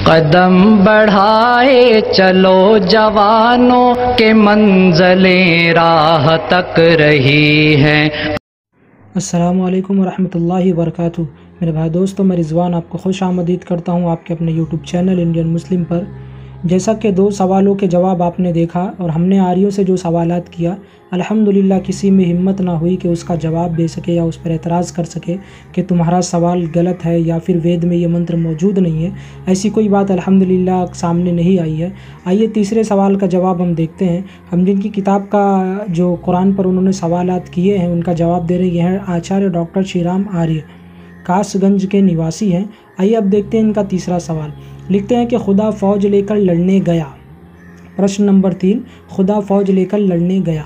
قدم بڑھائے چلو جوانوں کے منزلیں راہ تک رہی ہیں۔ السلام علیکم ورحمۃ اللہ وبرکاتہ۔ میرے بھائی دوستو، میں رضوان آپ کو خوش آمدید کرتا ہوں آپ کے اپنے یوٹیوب چینل انڈین مسلم پر۔ جیسا کہ 2 سوالوں کے جواب آپ نے دیکھا اور ہم نے آریوں سے جو سوالات کیا، الحمدللہ کسی میں ہمت نہ ہوئی کہ اس کا جواب دے سکے یا اس پر اعتراض کر سکے کہ تمہارا سوال غلط ہے یا پھر وید میں یہ منتر موجود نہیں ہے۔ ایسی کوئی بات الحمدللہ سامنے نہیں آئی ہے۔ آئیے تیسرے سوال کا جواب ہم دیکھتے ہیں۔ ہم جن کی کتاب کا جو قرآن پر انہوں نے سوالات کیے ہیں ان کا جواب دے رہے ہیں آچاریہ ڈاکٹر شری رام آریہ، کاس گنج کے نواسی ہیں۔ آئیے اب دیکھتے ہیں ان کا تیسرا سوال۔ لکھتے ہیں کہ خدا فوج لے کر لڑنے گیا۔ پرشن نمبر 3، خدا فوج لے کر لڑنے گیا۔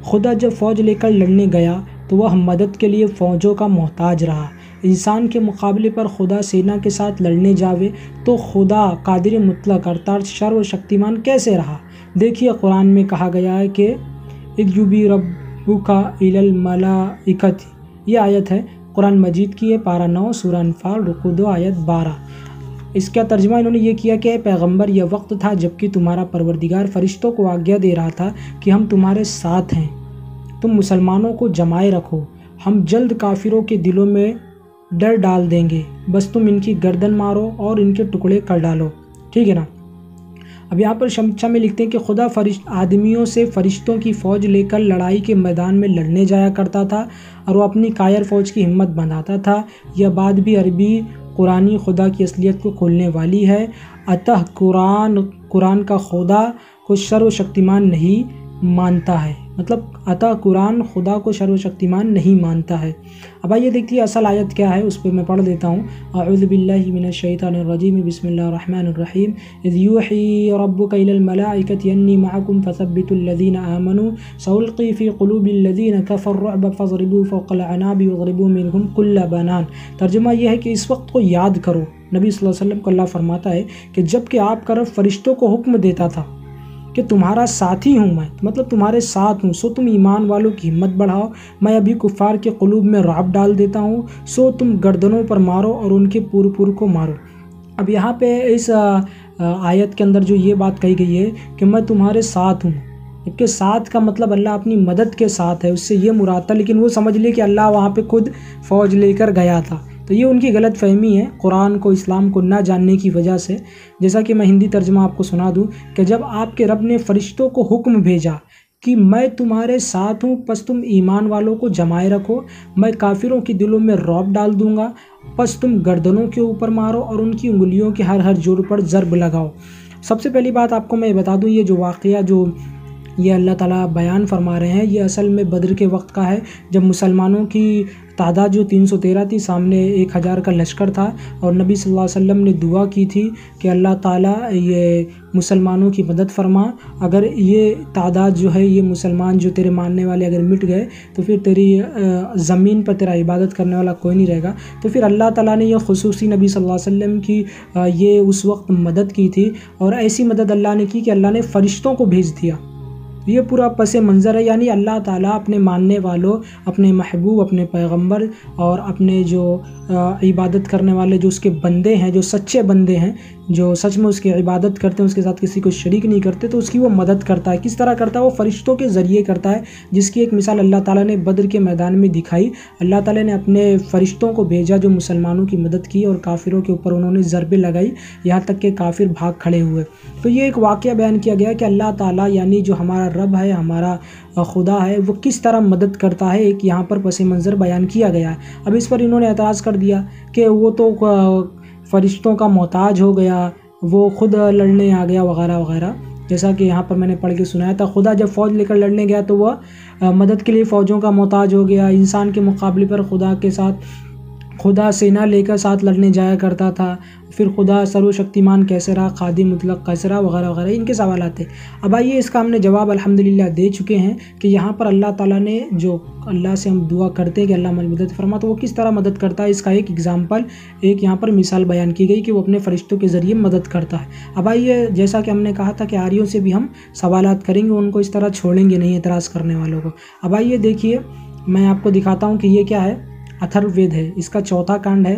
خدا جب فوج لے کر لڑنے گیا تو وہ مدد کے لیے فوجوں کا محتاج رہا۔ انسان کے مقابلے پر خدا سینا کے ساتھ لڑنے جاوے تو خدا قادر مطلق ارتھات سرو شکتیمان کیسے رہا؟ دیکھیے قرآن میں کہا گیا ہے کہ اذ یوحی ربک الی الملائکۃ، یہ آیت ہے قرآن مجید کی ہے، پارہ 9 سورہ انفال رکوع 2 آیت 12۔ اس کا ترجمہ انہوں نے یہ کیا کہ اے پیغمبر، یہ وقت تھا جبکہ تمہارا پروردگار فرشتوں کو آگیا دے رہا تھا کہ ہم تمہارے ساتھ ہیں، تم مسلمانوں کو جمائے رکھو، ہم جلد کافروں کے دلوں میں ڈر ڈال دیں گے، بس تم ان کی گردن مارو اور ان کے ٹکڑے کر ڈالو۔ ٹھیک ہے نا؟ اب یہاں پر شمچہ میں لکھتے ہیں کہ خدا آدمیوں سے فرشتوں کی فوج لے کر لڑائی کے میدان میں لڑنے جایا کرتا تھا اور وہ اپنی کائر فوج کی ہمت بندھاتا تھا۔ یہ بات بھی عربی قرآنی خدا کی اصلیت کو کھولنے والی ہے۔ اتہ قرآن کا خدا کو سرو شکتیمان نہیں مانتا ہے، مطلب اتہ قرآن خدا کو سرو شکتیمان نہیں مانتا ہے۔ اب آئیے دیکھیے اصل آیت کیا ہے، اس پہ میں پڑھ دیتا ہوں۔ اعوذ باللہ من الشیطان الرجیم، بسم اللہ الرحمن الرحیم۔ اذ یوحی ربک الی الملائکۃ انی معکم فثبتوا الذین آمنوا سألقی فی قلوب الذین کفروا الرعب فاضربوا فوق الاعناق واضربوا منهم کل بنان۔ ترجمہ یہ ہے کہ اس وقت کو یاد کرو۔ نبی صلی اللہ علیہ وسلم کو اللہ فرماتا ہے کہ جب کہ آپ کا رب فرشتوں کو حکم دیتا تھا کہ تمہارا ساتھی ہوں میں، مطلب تمہارے ساتھ ہوں، سو تم ایمان والوں کی ہمت بڑھاؤ، میں ابھی کفار کے قلوب میں رعب ڈال دیتا ہوں، سو تم گردنوں پر مارو اور ان کے پور کو مارو۔ اب یہاں پہ اس آیت کے اندر جو یہ بات کہی گئی ہے کہ میں تمہارے ساتھ ہوں، جبکہ ساتھ کا مطلب اللہ اپنی مدد کے ساتھ ہے، اس سے یہ مراد تھا، لیکن وہ سمجھ لے کہ اللہ وہاں پہ خود فوج لے کر گیا تھا، تو یہ ان کی غلط فہمی ہے قرآن کو، اسلام کو نہ جاننے کی وجہ سے۔ جیسا کہ میں ہندی ترجمہ آپ کو سنا دوں کہ جب آپ کے رب نے فرشتوں کو حکم بھیجا کہ میں تمہارے ساتھ ہوں، پس تم ایمان والوں کو جمائے رکھو، میں کافروں کے دلوں میں رعب ڈال دوں گا، پس تم گردنوں کے اوپر مارو اور ان کی انگلیوں کے ہر جوڑ پر ضرب لگاؤ۔ سب سے پہلی بات آپ کو میں بتا دوں، یہ جو واقعہ جو یہ اللہ تعالیٰ بیان فرما رہے ہیں، یہ اصل میں بدر کے وقت کا ہے، جب مسلمانوں کی تعداد جو 313 تھی، سامنے 1000 کا لشکر تھا، اور نبی صلی اللہ علیہ وسلم نے دعا کی تھی کہ اللہ تعالیٰ یہ مسلمانوں کی مدد فرما، اگر یہ تعداد جو ہے، یہ مسلمان جو تیرے ماننے والے اگر مٹ گئے تو پھر تیری زمین پر تیرا عبادت کرنے والا کوئی نہیں رہے گا۔ تو پھر اللہ تعالیٰ نے یہ خصوصی نبی صلی اللہ علیہ وسلم کی یہ اس وقت مدد کی تھی، اور ایسی مدد اللہ نے کی کہ اللہ نے فرشتوں کو بھیج دیا۔ یہ پورا پس منظر ہے، یعنی اللہ تعالیٰ اپنے ماننے والوں، اپنے محبوب، اپنے پیغمبر اور اپنے جو عبادت کرنے والے جو اس کے بندے ہیں، جو سچے بندے ہیں، جو سچ میں اس کی عبادت کرتے ہیں، اس کے ساتھ کسی کو شریک نہیں کرتے، تو اس کی وہ مدد کرتا ہے۔ کس طرح کرتا ہے؟ وہ فرشتوں کے ذریعے کرتا ہے، جس کی ایک مثال اللہ تعالیٰ نے بدر کے میدان میں دکھائی۔ اللہ تعالیٰ نے اپنے فرشتوں کو بھیجا جو مسلمانوں کی مدد کی، اور کافروں کے اوپر انہوں نے ضربیں لگائی، یہاں تک کہ کافر بھاگ کھڑے ہوئے۔ تو یہ ایک واقعہ بیان کیا گیا کہ اللہ تعالیٰ یعنی جو ہمارا رب ہے، ہمارا خدا ہے، وہ کس طرح مدد کرتا ہے، ایک یہاں پر پس منظر بیان کیا گیا ہے۔ اب اس پر انہوں نے اعتراض کر دیا کہ وہ تو فرشتوں کا محتاج ہو گیا، وہ خود لڑنے آ گیا وغیرہ وغیرہ، جیسا کہ یہاں پر میں نے پڑھ کے سنایا تھا۔ خدا جب فوج لے کر لڑنے گیا تو وہ مدد کے لیے فوجوں کا محتاج ہو گیا۔ انسان کے مقابلے پر خدا سینا لے کر ساتھ لڑنے جایا کرتا تھا، پھر خدا سرو شکتیمان کیسے رہا، قادر مطلق کیسے رہا، وغیرہ وغیرہ، ان کے سوالات تھے۔ اب آئیے اس کا ہم نے جواب الحمدللہ دے چکے ہیں کہ یہاں پر اللہ تعالیٰ نے جو اللہ سے ہم دعا کرتے ہیں کہ اللہ ہماری مدد فرما، تو وہ کس طرح مدد کرتا ہے، اس کا ایک ایگزامپل، ایک یہاں پر مثال بیان کی گئی کہ وہ اپنے فرشتوں کے ذریعے مدد کرتا ہے۔ اب آئیے جیسا کہ ہم نے کہا تھا کہ آریوں سے بھی ہم سوالات کریں گے، ان کو اس طرح چھوڑیں گے نہیں، اعتراض کرنے والوں کو۔ اب آئیے دیکھیے، میں آپ کو دکھاتا ہوں کہ یہ کیا ہے، اتھرو وید ہے، اس کا 4تھا کانڈ ہے،